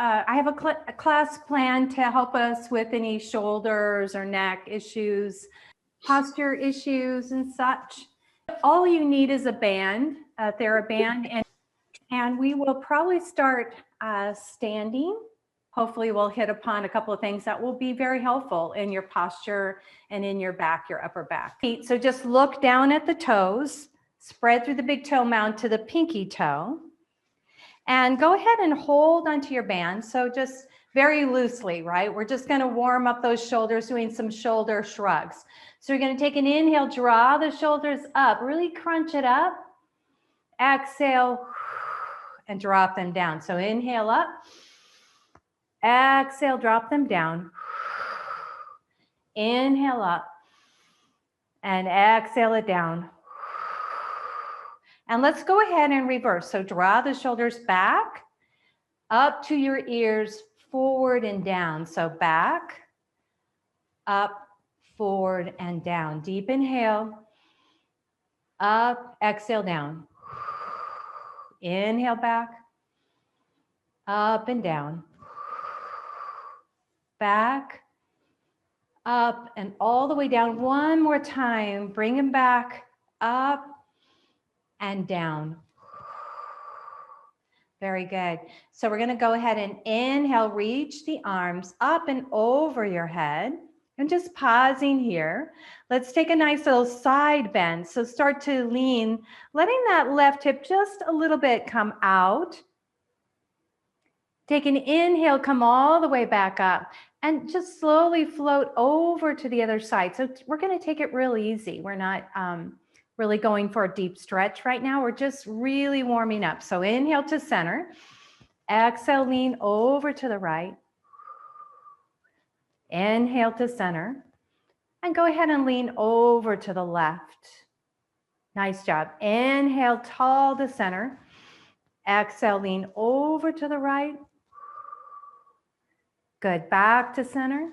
I have a class planned to help us with any shoulders or neck issues, posture issues and such. All you need is a band, a Theraband, and we will probably start standing. Hopefully we'll hit upon a couple of things that will be very helpful in your posture and in your back, your upper back. So just look down at the toes, spread through the big toe mound to the pinky toe, and go ahead and hold onto your band. So just very loosely, right? We're just gonna warm up those shoulders, doing some shoulder shrugs. So you're gonna take an inhale, draw the shoulders up, really crunch it up. Exhale, and drop them down. So inhale up, exhale, drop them down. Inhale up, and exhale it down. And let's go ahead and reverse. So draw the shoulders back, up to your ears, forward and down. So back, up, forward and down. Deep inhale, up, exhale down. Inhale back, up and down. Back, up, and all the way down. One more time. Bring them back, up and down. Very good. So we're going to go ahead and inhale, reach the arms up and over your head. And just pausing here. Let's take a nice little side bend. So start to lean, letting that left hip just a little bit come out. Take an inhale, come all the way back up, and just slowly float over to the other side. So we're going to take it real easy. We're not really going for a deep stretch right now. We're just really warming up. So inhale to center. Exhale, lean over to the right. Inhale to center. And go ahead and lean over to the left. Nice job. Inhale, tall to center. Exhale, lean over to the right. Good. Back to center.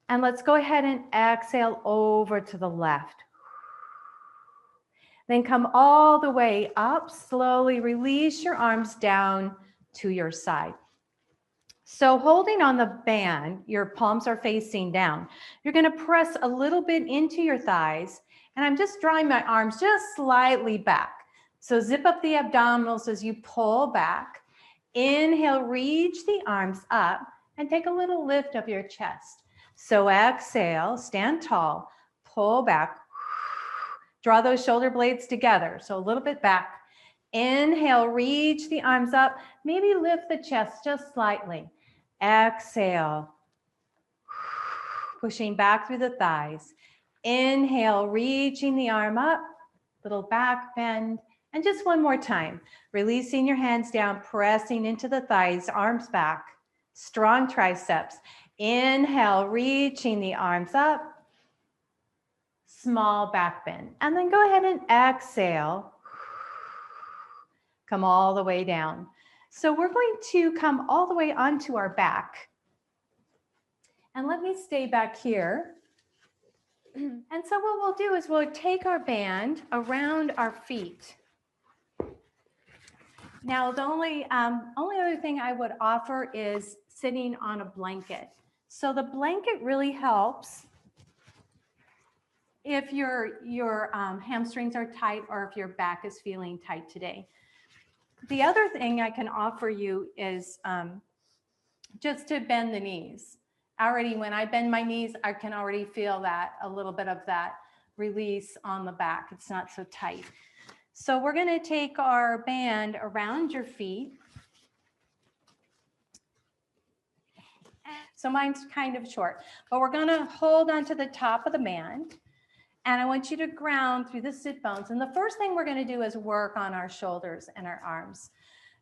And let's go ahead and exhale over to the left. Then come all the way up. Slowly release your arms down to your side. So holding on the band, your palms are facing down. You're going to press a little bit into your thighs. And I'm just drawing my arms just slightly back. So zip up the abdominals as you pull back. Inhale, reach the arms up and take a little lift of your chest. So exhale, stand tall, pull back. Draw those shoulder blades together. So a little bit back. Inhale, reach the arms up. Maybe lift the chest just slightly. Exhale, pushing back through the thighs. Inhale, reaching the arm up, little back bend. And just one more time, releasing your hands down, pressing into the thighs, arms back, strong triceps. Inhale, reaching the arms up, small back bend. And then go ahead and exhale, come all the way down. So we're going to come all the way onto our back. And let me stay back here. And so what we'll do is we'll take our band around our feet. Now, the only other thing I would offer is sitting on a blanket. So the blanket really helps if your hamstrings are tight or if your back is feeling tight today. The other thing I can offer you is just to bend the knees. Already when I bend my knees, I can already feel that, a little bit of that release on the back. It's not so tight. So we're going to take our band around your feet. So mine's kind of short, but we're going to hold onto the top of the band. And I want you to ground through the sit bones. And the first thing we're going to do is work on our shoulders and our arms.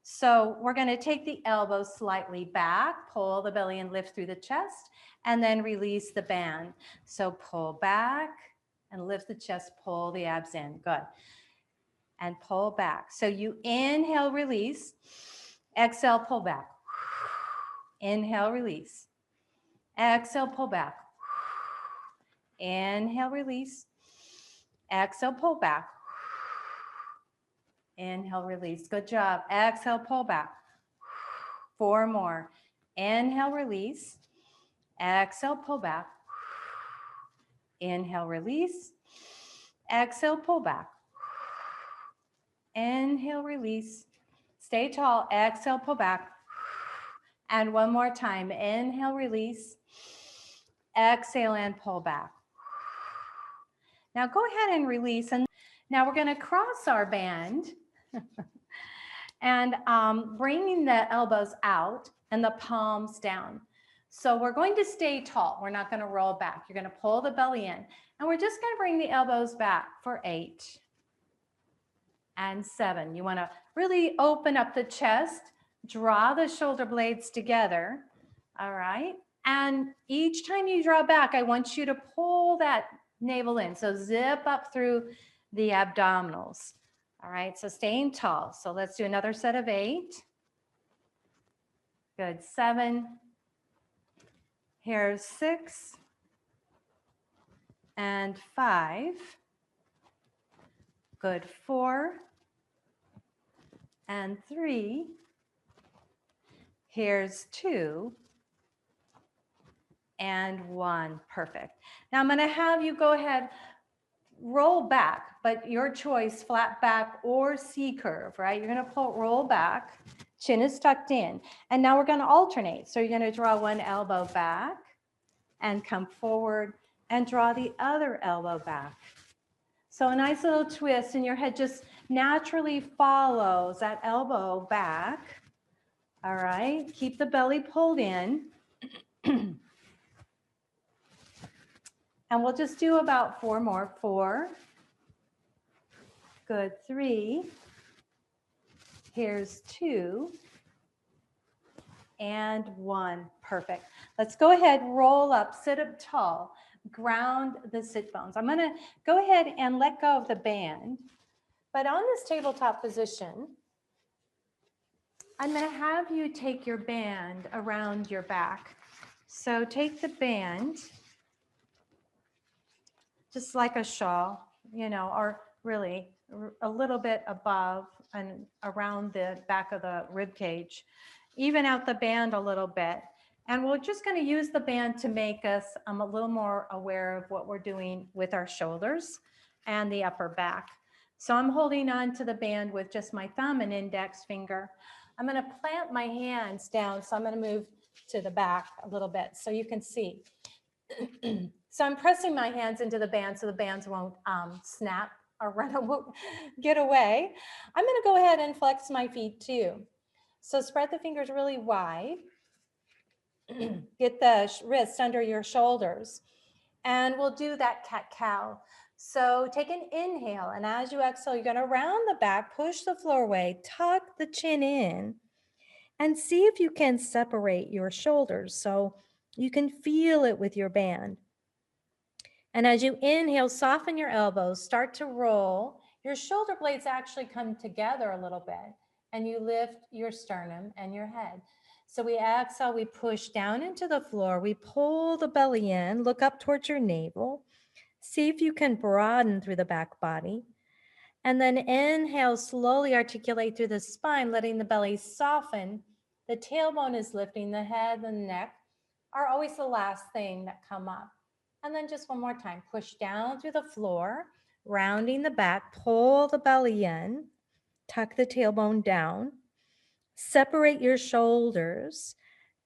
So we're going to take the elbows slightly back, pull the belly and lift through the chest, and then release the band. So pull back and lift the chest, pull the abs in. Good. And pull back. So you inhale, release. Exhale, pull back. Inhale, release. Exhale, pull back. Inhale, release. Exhale, pull back. Inhale, release. Good job. Exhale, pull back. 4 more. Inhale, release. Exhale, pull back. Inhale, release. Exhale, pull back. Inhale, release. Stay tall. Exhale, pull back. And one more time. Inhale, release. Exhale and pull back. Now go ahead and release. And now we're going to cross our band and bringing the elbows out and the palms down. So we're going to stay tall. We're not going to roll back. You're going to pull the belly in. And we're just going to bring the elbows back for 8 and 7. You want to really open up the chest, draw the shoulder blades together. All right. And each time you draw back, I want you to pull that navel in. So zip up through the abdominals. All right. So staying tall. So let's do another set of 8. Good. 7. Here's 6. And 5. Good. 4. And 3. Here's 2. And 1. Perfect. Now I'm going to have you go ahead, roll back, but your choice, flat back or C curve, right? You're going to roll back. Chin is tucked in. And now we're going to alternate. So you're going to draw one elbow back and come forward and draw the other elbow back. So a nice little twist, and your head just naturally follows that elbow back. All right. Keep the belly pulled in. And we'll just do about 4 more. 4. Good. 3. Here's 2. And 1. Perfect. Let's go ahead, roll up, sit up tall, ground the sit bones. I'm going to go ahead and let go of the band. But on this tabletop position, I'm going to have you take your band around your back. So take the band, just like a shawl, you know, or really a little bit above and around the back of the rib cage. Even out the band a little bit. And we're just going to use the band to make us a little more aware of what we're doing with our shoulders and the upper back. So I'm holding on to the band with just my thumb and index finger. I'm going to plant my hands down. So I'm going to move to the back a little bit so you can see. So I'm pressing my hands into the band so the bands won't snap or get away. I'm going to go ahead and flex my feet too. So spread the fingers really wide. Get the wrists under your shoulders. And we'll do that cat-cow. So take an inhale. And as you exhale, you're going to round the back, push the floor away, tuck the chin in, and see if you can separate your shoulders so you can feel it with your band. And as you inhale, soften your elbows, start to roll. Your shoulder blades actually come together a little bit, and you lift your sternum and your head. So we exhale, we push down into the floor, we pull the belly in, look up towards your navel, see if you can broaden through the back body. And then inhale, slowly articulate through the spine, letting the belly soften. The tailbone is lifting, the head and the neck are always the last thing that come up. And then just one more time, push down through the floor, rounding the back, pull the belly in, tuck the tailbone down, separate your shoulders.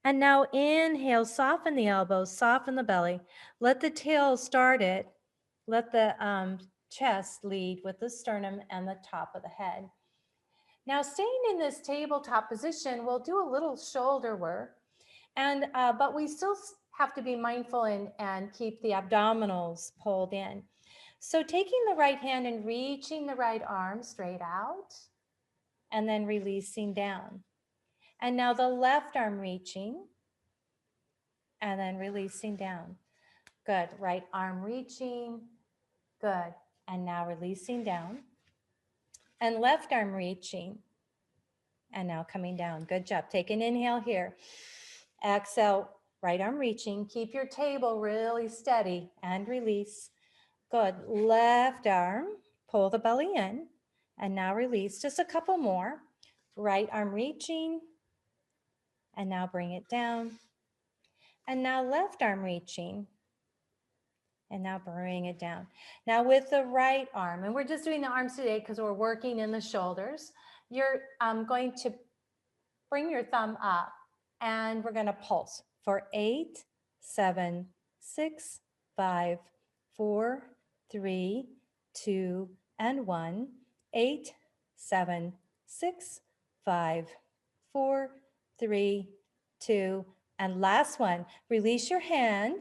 And now inhale, soften the elbows, soften the belly. Let the tail start it. Let the chest lead with the sternum and the top of the head. Now staying in this tabletop position, we'll do a little shoulder work. And but we still have to be mindful and keep the abdominals pulled in. So taking the right hand and reaching the right arm straight out and then releasing down. And now the left arm reaching and then releasing down. Good. Right arm reaching. Good. And now releasing down. And left arm reaching. And now coming down. Good job. Take an inhale here. Exhale. Right arm reaching. Keep your table really steady and release. Good. Left arm. Pull the belly in. And now release. Just a couple more. Right arm reaching. And now bring it down. And now left arm reaching. And now bring it down. Now with the right arm, and we're just doing the arms today because we're working in the shoulders. You're going to bring your thumb up and we're going to pulse for 8, 7, 6, 5, 4, 3, 2, and 1. 8, 7, 6, 5, 4, 3, 2, and last one. Release your hand.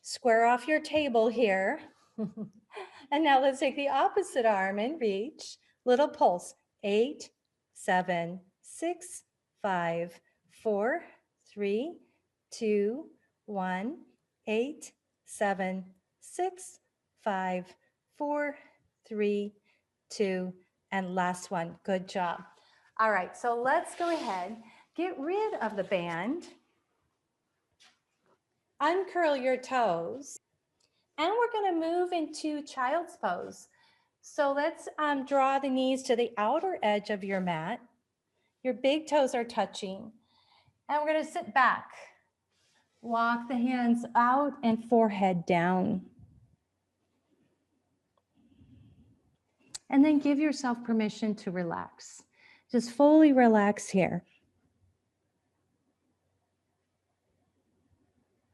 Square off your table here. And now let's take the opposite arm and reach. Little pulse. 8, 7, 6, 5, 4, 3, 2, 1. 8, 7, 6, 5, 4, 3, 2, and last one. Good job. All right, so let's go ahead. Get rid of the band. Uncurl your toes. And we're going to move into child's pose. So let's draw the knees to the outer edge of your mat. Your big toes are touching. And we're going to sit back. Walk the hands out and forehead down. And then give yourself permission to relax. Just fully relax here.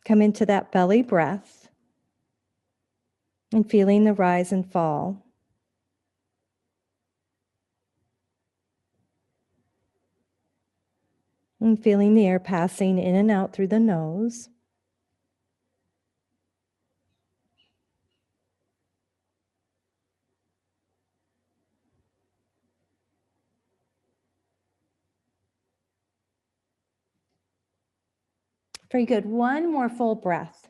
Come into that belly breath. And feeling the rise and fall. And feeling the air passing in and out through the nose. Very good. One more full breath.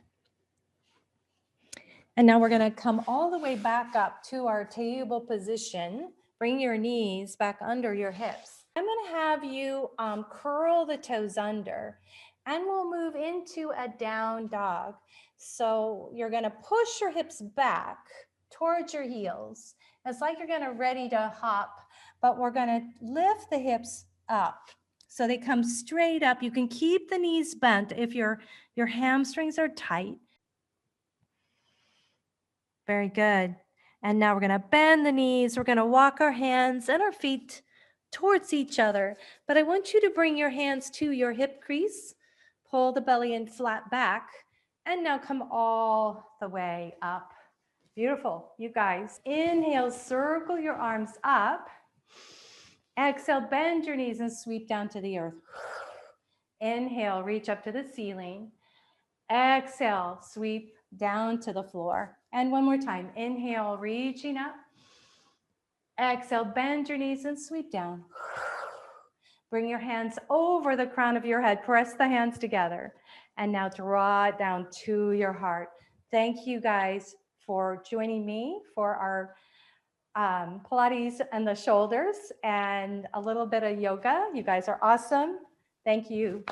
And now we're going to come all the way back up to our table position. Bring your knees back under your hips. I'm going to have you curl the toes under, and we'll move into a down dog. So you're going to push your hips back towards your heels. It's like you're going to ready to hop, but we're going to lift the hips up so they come straight up. You can keep the knees bent if your hamstrings are tight. Very good. And now we're going to bend the knees. We're going to walk our hands and our feet towards each other. But I want you to bring your hands to your hip crease. Pull the belly in flat back. And now come all the way up. Beautiful. You guys, inhale, circle your arms up. Exhale, bend your knees and sweep down to the earth. Inhale, reach up to the ceiling. Exhale, sweep down to the floor. And one more time. Inhale, reaching up. Exhale, bend your knees and sweep down. Bring your hands over the crown of your head. Press the hands together. And now draw it down to your heart. Thank you guys for joining me for our Pilates and the shoulders and a little bit of yoga. You guys are awesome. Thank you.